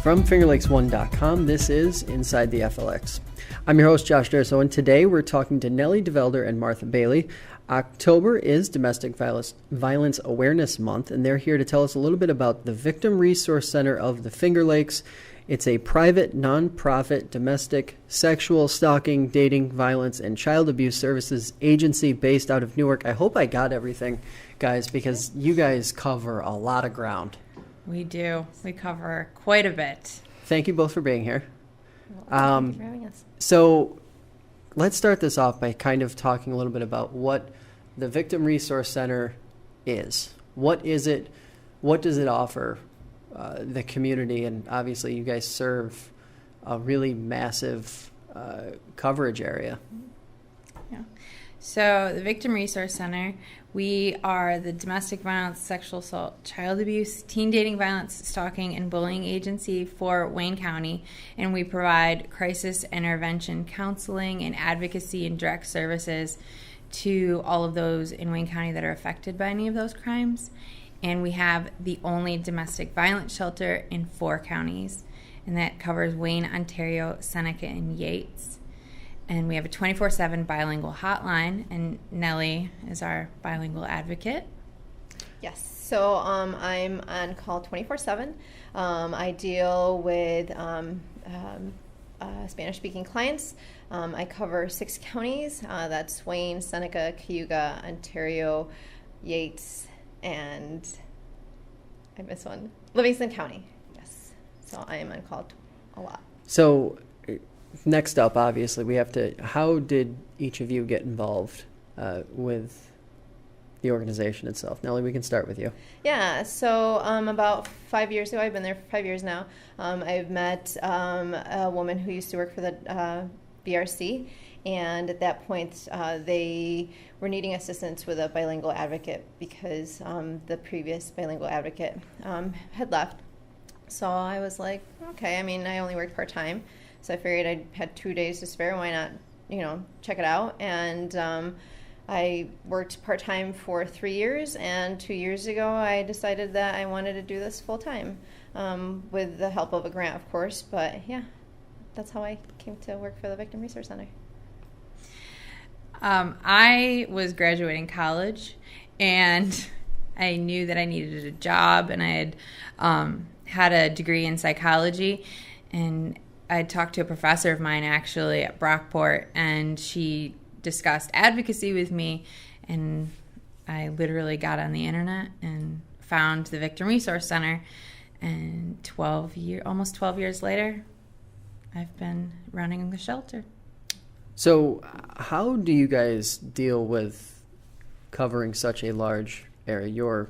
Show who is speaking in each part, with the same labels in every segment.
Speaker 1: From FingerLakes1.com, this is Inside the FLX. I'm your host, Josh Durso, and today we're talking to Nellie DeVelder and Martha Bailey. October is Domestic Violence Awareness Month, and they're here to tell us a little bit about the Victim Resource Center of the Finger Lakes. It's a private, nonprofit, domestic, sexual, stalking, dating, violence, and child abuse services agency based out of Newark. I hope I got everything, guys, because you guys cover a lot of ground.
Speaker 2: We do. We cover quite a bit.
Speaker 1: Thank you both for being here.
Speaker 3: Thank you for having us.
Speaker 1: So let's start this off by kind of talking a little bit about what the Victim Resource Center is. What is it? What does it offer the community? And obviously you guys serve a really massive coverage area.
Speaker 2: Yeah. So the Victim Resource Center, we are the domestic violence, sexual assault, child abuse, teen dating violence, stalking, and bullying agency for Wayne County, and we provide crisis intervention counseling and advocacy and direct services to all of those in Wayne County that are affected by any of those crimes. And we have the only domestic violence shelter in 4 counties, and that covers Wayne, Ontario, Seneca, and Yates. And we have a 24/7 bilingual hotline, and Nellie is our bilingual advocate.
Speaker 3: Yes, so I'm on call 24/7. I deal with Spanish-speaking clients. I cover 6 counties. That's Wayne, Seneca, Cayuga, Ontario, Yates, and I missed one. Livingston County, yes. So I am on call a lot.
Speaker 1: So next up, obviously, we have to, how did each of you get involved with the organization itself? Nellie, we can start with you.
Speaker 3: Yeah, so about 5 years ago, I've been there for 5 years now, I've met a woman who used to work for the BRC, and at that point, they were needing assistance with a bilingual advocate because the previous bilingual advocate had left. So I was like, okay, I mean, I only worked part-time, so I figured I had 2 days to spare. Why not, check it out? And I worked part-time for 3 years, and 2 years ago I decided that I wanted to do this full-time with the help of a grant, of course. But yeah, that's how I came to work for the Victim Resource Center.
Speaker 2: I was graduating college, and I knew that I needed a job, and I had had a degree in psychology, and I talked to a professor of mine actually at Brockport, and she discussed advocacy with me, and I literally got on the internet and found the Victim Resource Center, and almost 12 years later, I've been running the shelter. So
Speaker 1: how do you guys deal with covering such a large area?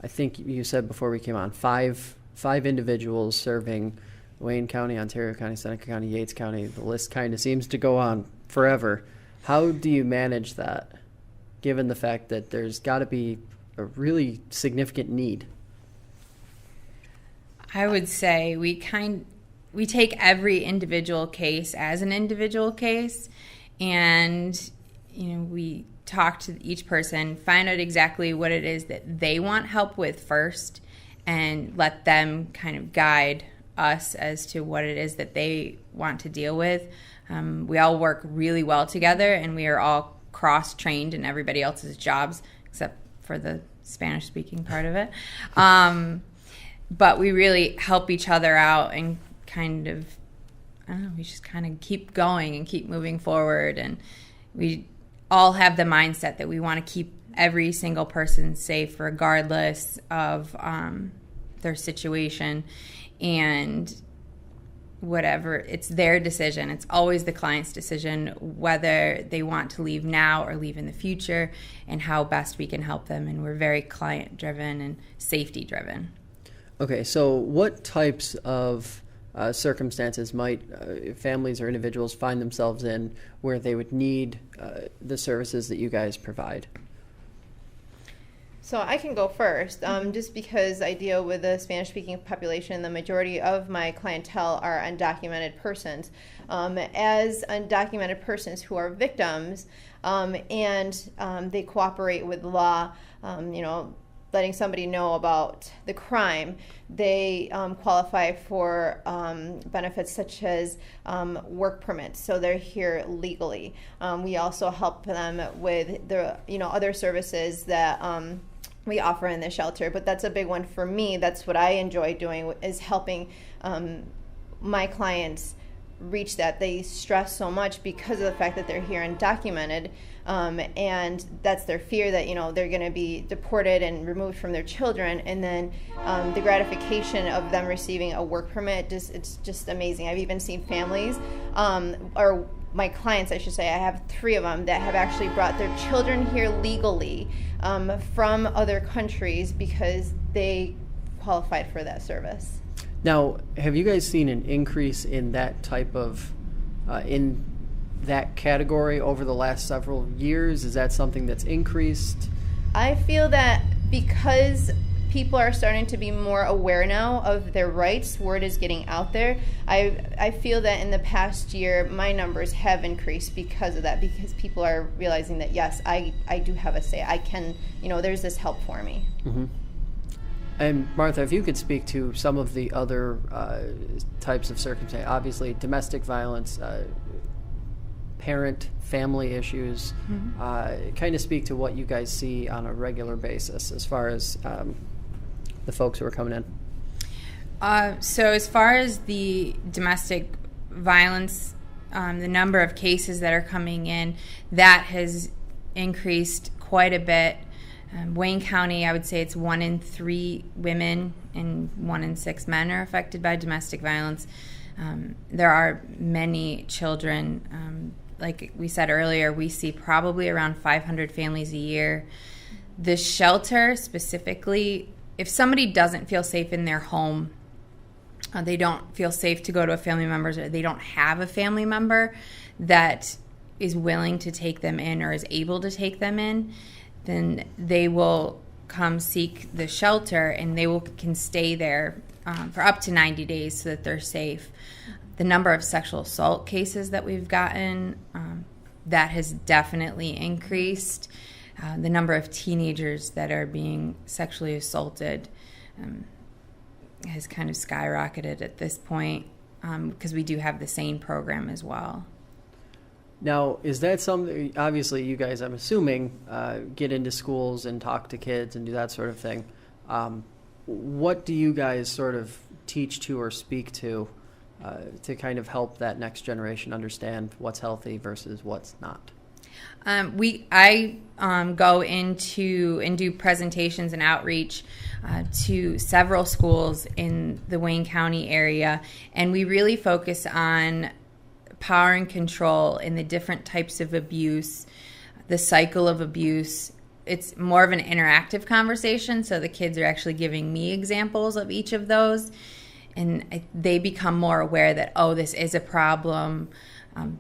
Speaker 1: I think you said before we came on, five individuals serving Wayne County, Ontario County, Seneca County, Yates County. The list kind of seems to go on forever. How do you manage that, given the fact that there's got to be a really significant need?
Speaker 2: I would say we take every individual case as an individual case, and we talk to each person, find out exactly what it is that they want help with first, and let them kind of guide us as to what it is that they want to deal with. We all work really well together, and we are all cross-trained in everybody else's jobs, except for the Spanish-speaking part of it. But we really help each other out and kind of, we just kind of keep going and keep moving forward. And we all have the mindset that we want to keep every single person safe regardless of their situation. And whatever, it's their decision. It's always the client's decision whether they want to leave now or leave in the future, and how best we can help them. And we're very client-driven and safety-driven.
Speaker 1: Okay, so what types of circumstances might families or individuals find themselves in where they would need the services that you guys provide?
Speaker 3: So I can go first, just because I deal with the Spanish-speaking population. The majority of my clientele are undocumented persons. As undocumented persons who are victims, and they cooperate with law, letting somebody know about the crime, they qualify for benefits such as work permits, so they're here legally. We also help them with the other services that we offer in the shelter, but that's a big one for me. That's what I enjoy doing, is helping my clients reach that. They stress so much because of the fact that they're here undocumented, and that's their fear that they're going to be deported and removed from their children, and then the gratification of them receiving a work permit, it's just amazing. I've even seen families, or my clients, I should say, I have 3 of them that have actually brought their children here legally from other countries because they qualified for that service.
Speaker 1: Now, have you guys seen an increase in that type of, in that category over the last several years? Is that something that's increased?
Speaker 3: I feel that because people are starting to be more aware now of their rights, word is getting out there. I feel that in the past year, my numbers have increased because of that, because people are realizing that, yes, I do have a say. I can, there's this help for me.
Speaker 1: Mm-hmm. And Martha, if you could speak to some of the other types of circumstances, obviously domestic violence, family issues, kind of speak to what you guys see on a regular basis as far as the folks who are coming in.
Speaker 2: So as far as the domestic violence, the number of cases that are coming in, that has increased quite a bit. Wayne County, I would say it's 1 in 3 women and 1 in 6 men are affected by domestic violence. There are many children. Like we said earlier, we see probably around 500 families a year. The shelter specifically, if somebody doesn't feel safe in their home, they don't feel safe to go to a family member's, or they don't have a family member that is willing to take them in or is able to take them in, then they will come seek the shelter, and they can stay there for up to 90 days so that they're safe. The number of sexual assault cases that we've gotten, that has definitely increased. The number of teenagers that are being sexually assaulted has kind of skyrocketed at this point, because we do have the SANE program as well.
Speaker 1: Now, is that something, obviously you guys, I'm assuming, get into schools and talk to kids and do that sort of thing. What do you guys sort of teach to or speak to kind of help that next generation understand what's healthy versus what's not?
Speaker 2: I go into and do presentations and outreach to several schools in the Wayne County area, and we really focus on power and control in the different types of abuse, the cycle of abuse. It's more of an interactive conversation, so the kids are actually giving me examples of each of those, and they become more aware that, oh, this is a problem.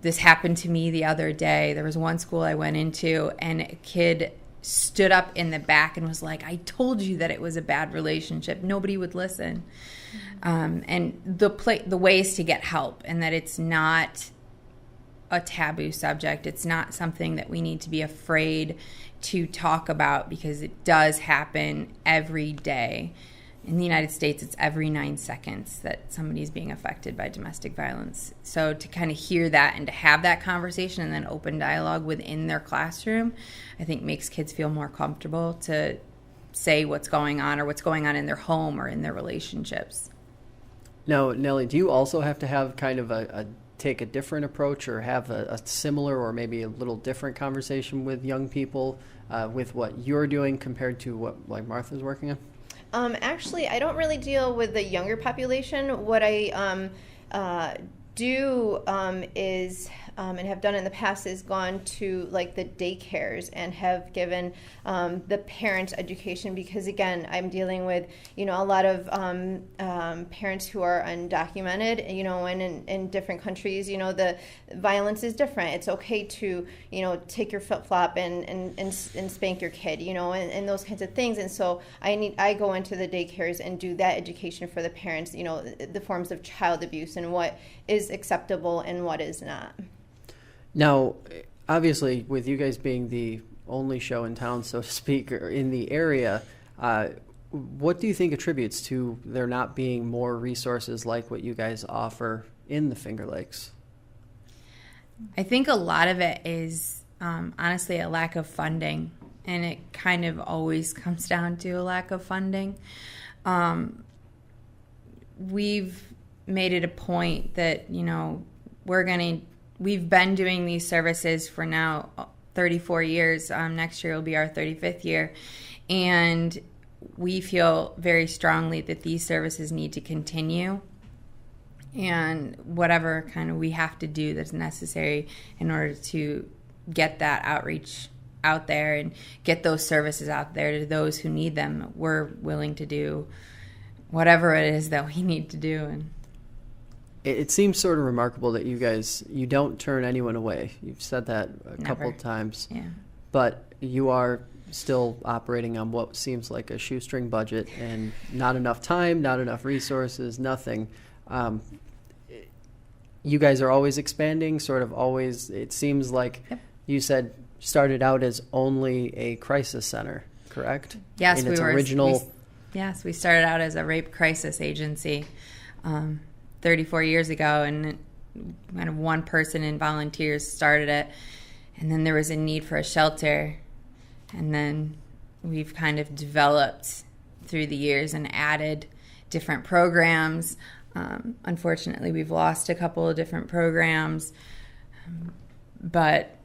Speaker 2: This happened to me the other day. There was one school I went into, and a kid stood up in the back and was like, I told you that it was a bad relationship. Nobody would listen. And the ways to get help, and that it's not a taboo subject. It's not something that we need to be afraid to talk about, because it does happen every day. In the United States, it's every 9 seconds that somebody's being affected by domestic violence. So to kind of hear that and to have that conversation and then open dialogue within their classroom, I think makes kids feel more comfortable to say what's going on, or what's going on in their home or in their relationships.
Speaker 1: Now, Nellie, do you also have to have kind of take a different approach, or have a similar or maybe a little different conversation with young people with what you're doing compared to what like Martha's working on?
Speaker 3: Actually, I don't really deal with the younger population. What I do is, and have done in the past, is gone to like the daycares and have given the parents education, because again, I'm dealing with a lot of parents who are undocumented, and in different countries, the violence is different. It's okay to take your flip-flop and spank your kid, and those kinds of things. And so I go into the daycares and do that education for the parents, the forms of child abuse and what is acceptable and what is not.
Speaker 1: Now, obviously, with you guys being the only show in town, so to speak, or in the area, What do you think attributes to there not being more resources like what you guys offer in the Finger Lakes?
Speaker 2: I think a lot of it is honestly a lack of funding, and it kind of always comes down to a lack of funding. We've made it a point that, we've been doing these services for now 34 years. Next year will be our 35th year. And we feel very strongly that these services need to continue, and whatever kind of we have to do that's necessary in order to get that outreach out there and get those services out there to those who need them. We're willing to do whatever it is that we need to do. And
Speaker 1: it seems sort of remarkable that you don't turn anyone away. You've said that a couple of times.
Speaker 2: Yeah.
Speaker 1: But you are still operating on what seems like a shoestring budget and not enough time, not enough resources, nothing. You guys are always expanding, sort of always. It seems like you said started out as only a crisis center, correct?
Speaker 2: Yes,
Speaker 1: Yes,
Speaker 2: we started out as a rape crisis agency 34 years ago, and kind of one person and volunteers started it, and then there was a need for a shelter, and then we've kind of developed through the years and added different programs. Unfortunately, we've lost a couple of different programs, but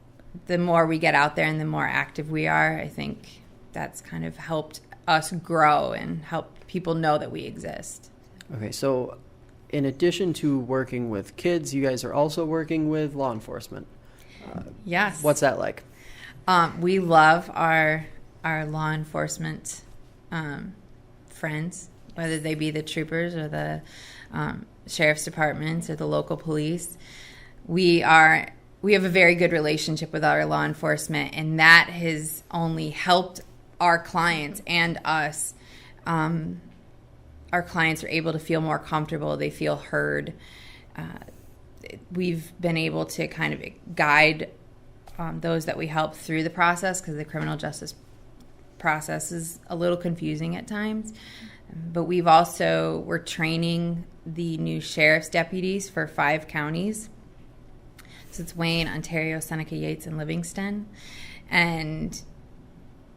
Speaker 2: the more we get out there and the more active we are, I think that's kind of helped us grow and help people know that we exist.
Speaker 1: Okay, so in addition to working with kids, you guys are also working with law enforcement.
Speaker 2: Yes.
Speaker 1: What's that like?
Speaker 2: We love our law enforcement friends, whether they be the troopers or the sheriff's departments or the local police. We have a very good relationship with our law enforcement, and that has only helped our clients and us. Our clients are able to feel more comfortable. They feel heard. We've been able to kind of guide those that we help through the process, because the criminal justice process is a little confusing at times. But we're training the new sheriff's deputies for 5 counties. So it's Wayne, Ontario, Seneca, Yates, and Livingston. And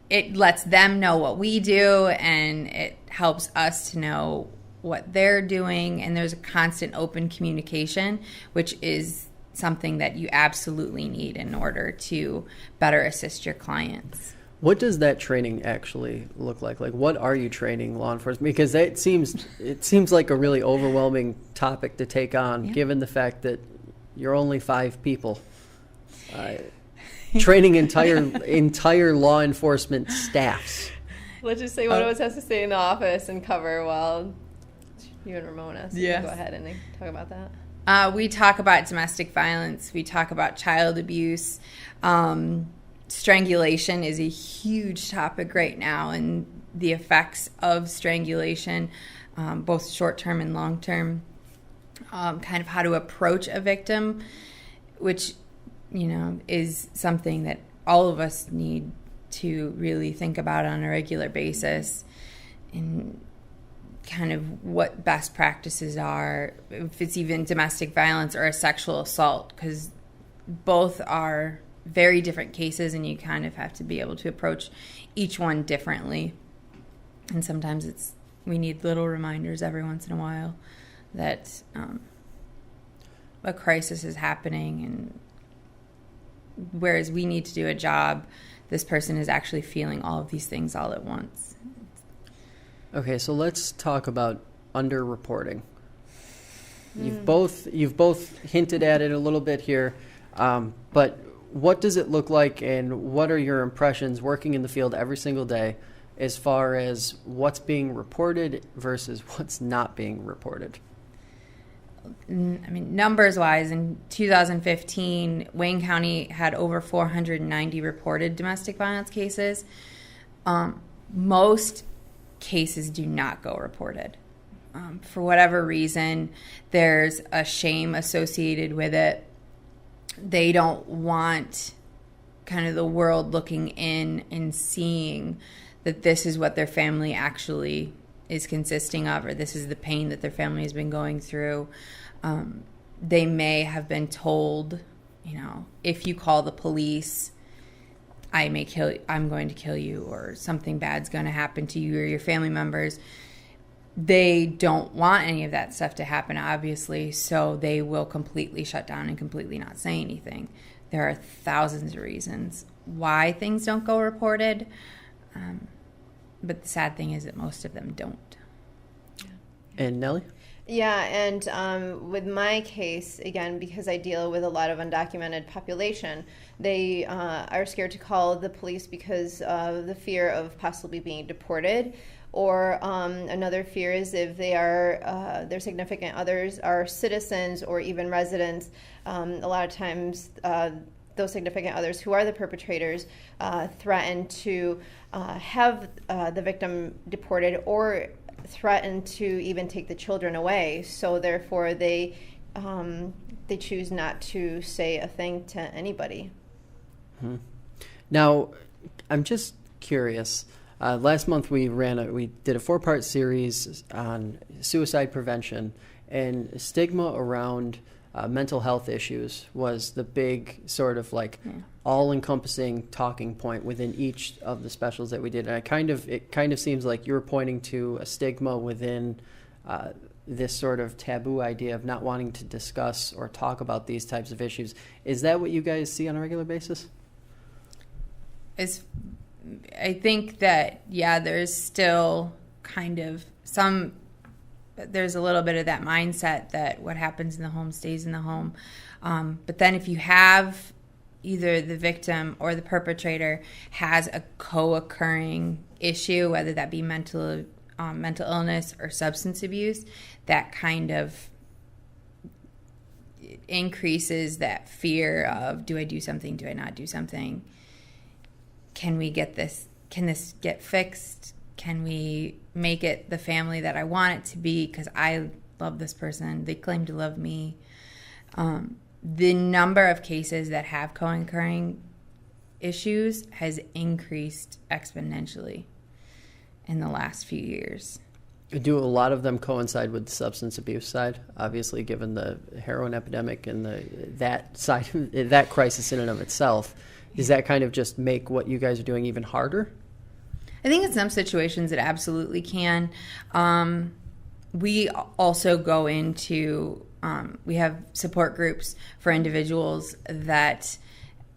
Speaker 2: it lets them know what we do, and it helps us to know what they're doing. And there's a constant open communication, which is something that you absolutely need in order to better assist your clients.
Speaker 1: What does that training actually look like? Like, what are you training law enforcement? Because it seems like a really overwhelming topic to take on, given the fact that you're only 5 people. Training entire law enforcement staffs.
Speaker 3: Let's just say one of us has to stay in the office and cover while you and Ramona. So you can go ahead and talk about that.
Speaker 2: We talk about domestic violence. We talk about child abuse. Strangulation is a huge topic right now, and the effects of strangulation, both short-term and long-term, kind of how to approach a victim, which, is something that all of us need to really think about on a regular basis, and kind of what best practices are, if it's even domestic violence or a sexual assault, because both are very different cases, and you kind of have to be able to approach each one differently. And sometimes we need little reminders every once in a while that a crisis is happening, and whereas we need to do a job, this person is actually feeling all of these things all at once.
Speaker 1: Okay, so let's talk about underreporting. You've both hinted at it a little bit here, but what does it look like, and what are your impressions working in the field every single day as far as what's being reported versus what's not being reported?
Speaker 2: I mean, numbers-wise, in 2015, Wayne County had over 490 reported domestic violence cases. Most cases do not go reported. For whatever reason, there's a shame associated with it. They don't want kind of the world looking in and seeing that this is what their family actually is consisting of, or this is the pain that their family has been going through. They may have been told, if you call the police, I'm going to kill you, or something bad's going to happen to you or your family members. They don't want any of that stuff to happen, obviously, so they will completely shut down and completely not say anything. There are thousands of reasons why things don't go reported, but the sad thing is that most of them don't.
Speaker 1: And Nellie?
Speaker 3: Yeah, and with my case, again, because I deal with a lot of undocumented population, they are scared to call the police because of the fear of possibly being deported. Or another fear is if they are their significant others are citizens or even residents. A lot of times those significant others who are the perpetrators threaten to have the victim deported or threaten to even take the children away. So therefore they choose not to say a thing to anybody.
Speaker 1: Hmm. Now, I'm just curious. Last month we did a 4-part series on suicide prevention, and stigma around mental health issues was the big sort of all-encompassing talking point within each of the specials that we did. And it kind of seems like you were pointing to a stigma within this sort of taboo idea of not wanting to discuss or talk about these types of issues. Is that what you guys see on a regular basis?
Speaker 2: I think that, there's still kind of there's a little bit of that mindset that what happens in the home stays in the home. But then if you have either the victim or the perpetrator has a co-occurring issue, whether that be mental illness or substance abuse, that kind of increases that fear of, do I do something? Do I not do something? Can we get this? Can this get fixed? Can we make it the family that I want it to be? Because I love this person. They claim to love me. The number of cases that have co-occurring issues has increased exponentially in the last few years.
Speaker 1: Do a lot of them coincide with the substance abuse side? Obviously, given the heroin epidemic and that side, that crisis in and of itself. Does that kind of just make what you guys are doing even harder?
Speaker 2: I think in some situations it absolutely can. We also go into, we have support groups for individuals that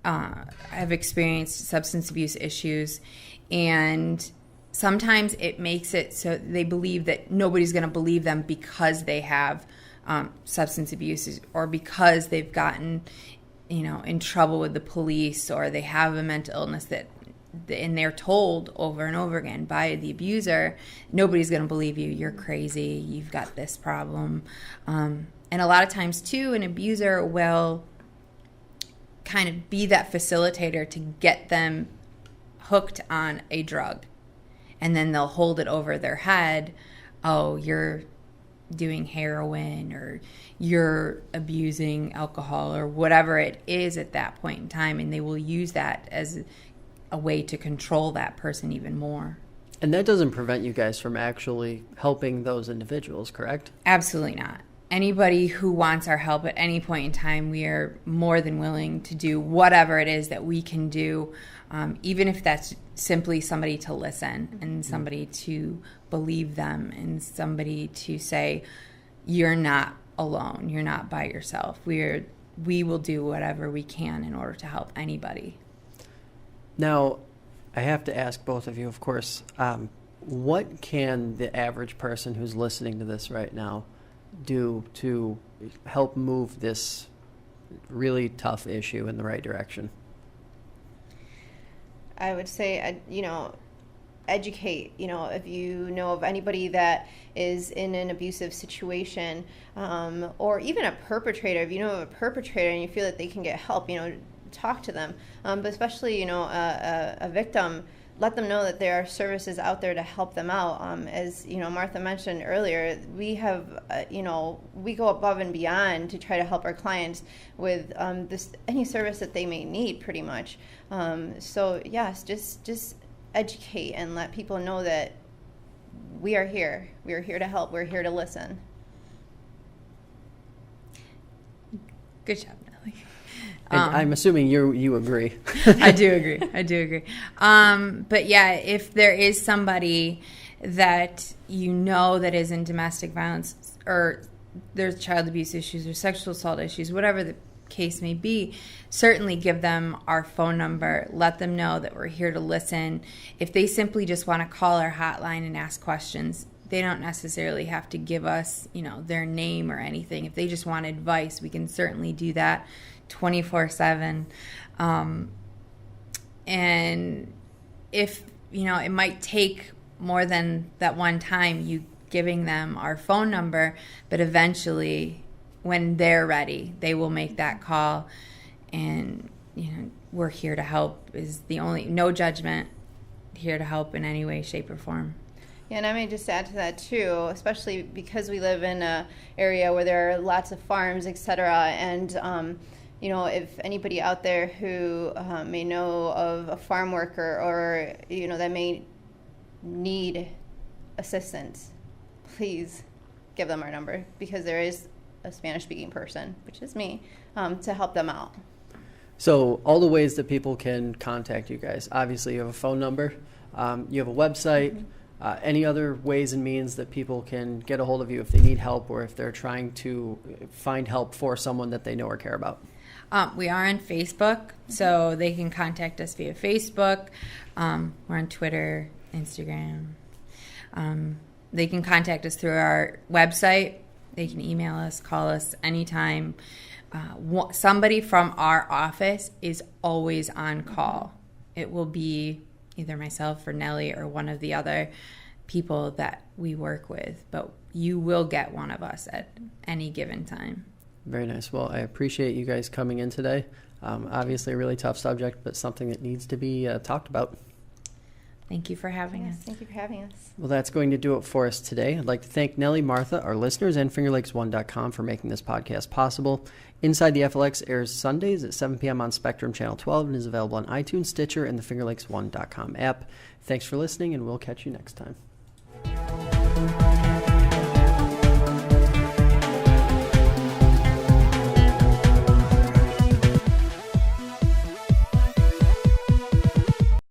Speaker 2: have experienced substance abuse issues, and sometimes it makes it so they believe that nobody's going to believe them because they have substance abuse or because they've gotten in trouble with the police, or they have a mental illness and they're told over and over again by the abuser, nobody's going to believe you. You're crazy. You've got this problem. And a lot of times, too, an abuser will kind of be that facilitator to get them hooked on a drug. And then they'll hold it over their head. Oh, you're doing heroin, or you're abusing alcohol, or whatever it is at that point in time, and they will use that as a way to control that person even more.
Speaker 1: And that doesn't prevent you guys from actually helping those individuals, correct?
Speaker 2: Absolutely not. Anybody who wants our help at any point in time, we are more than willing to do whatever it is that we can do, even if that's simply somebody to listen and somebody to believe them and somebody to say, you're not alone, you're not by yourself. We will do whatever we can in order to help anybody.
Speaker 1: Now, I have to ask both of you, of course, what can the average person who's listening to this right now do to help move this really tough issue in the right direction?
Speaker 3: I would say, educate. If you know of anybody that is in an abusive situation, or even a perpetrator, if you know of a perpetrator and you feel that they can get help, talk to them. But especially, a victim, let them know that there are services out there to help them out. As Martha mentioned earlier, we have, we go above and beyond to try to help our clients with any service that they may need, pretty much. So yes, just educate and let people know that we are here. We are here to help. We're here to listen.
Speaker 2: Good job, Nellie.
Speaker 1: I'm assuming you agree.
Speaker 2: I do agree. But yeah, if there is somebody that you know that is in domestic violence, or there's child abuse issues or sexual assault issues, whatever the case may be, certainly give them our phone number. Let them know that we're here to listen. If they simply just want to call our hotline and ask questions, they don't necessarily have to give us, their name or anything. If they just want advice, we can certainly do that 24/7. And if, it might take more than that one time you giving them our phone number, but eventually when they're ready, they will make that call. And, we're here to help is the only, no judgment, here to help in any way, shape, or form.
Speaker 3: Yeah, and I may just add to that too, especially because we live in an area where there are lots of farms, etc. And if anybody out there who may know of a farm worker or that may need assistance, please give them our number, because there is a Spanish-speaking person, which is me, to help them out.
Speaker 1: So all the ways that people can contact you guys. Obviously, you have a phone number. You have a website. Mm-hmm. Any other ways and means that people can get a hold of you if they need help or if they're trying to find help for someone that they know or care about?
Speaker 2: We are on Facebook, so they can contact us via Facebook. We're on Twitter, Instagram. They can contact us through our website. They can email us, call us anytime. Somebody from our office is always on call. It will be either myself or Nellie or one of the other people that we work with, but you will get one of us at any given time.
Speaker 1: Very nice. Well, I appreciate you guys coming in today. Obviously a really tough subject, but something that needs to be talked about.
Speaker 2: Thank you for having us.
Speaker 3: Thank you for having us.
Speaker 1: Well, that's going to do it for us today. I'd like to thank Nellie, Martha, our listeners, and FingerLakes1.com for making this podcast possible. Inside the FLX airs Sundays at 7 p.m. on Spectrum Channel 12 and is available on iTunes, Stitcher, and the FingerLakes1.com app. Thanks for listening, and we'll catch you next time.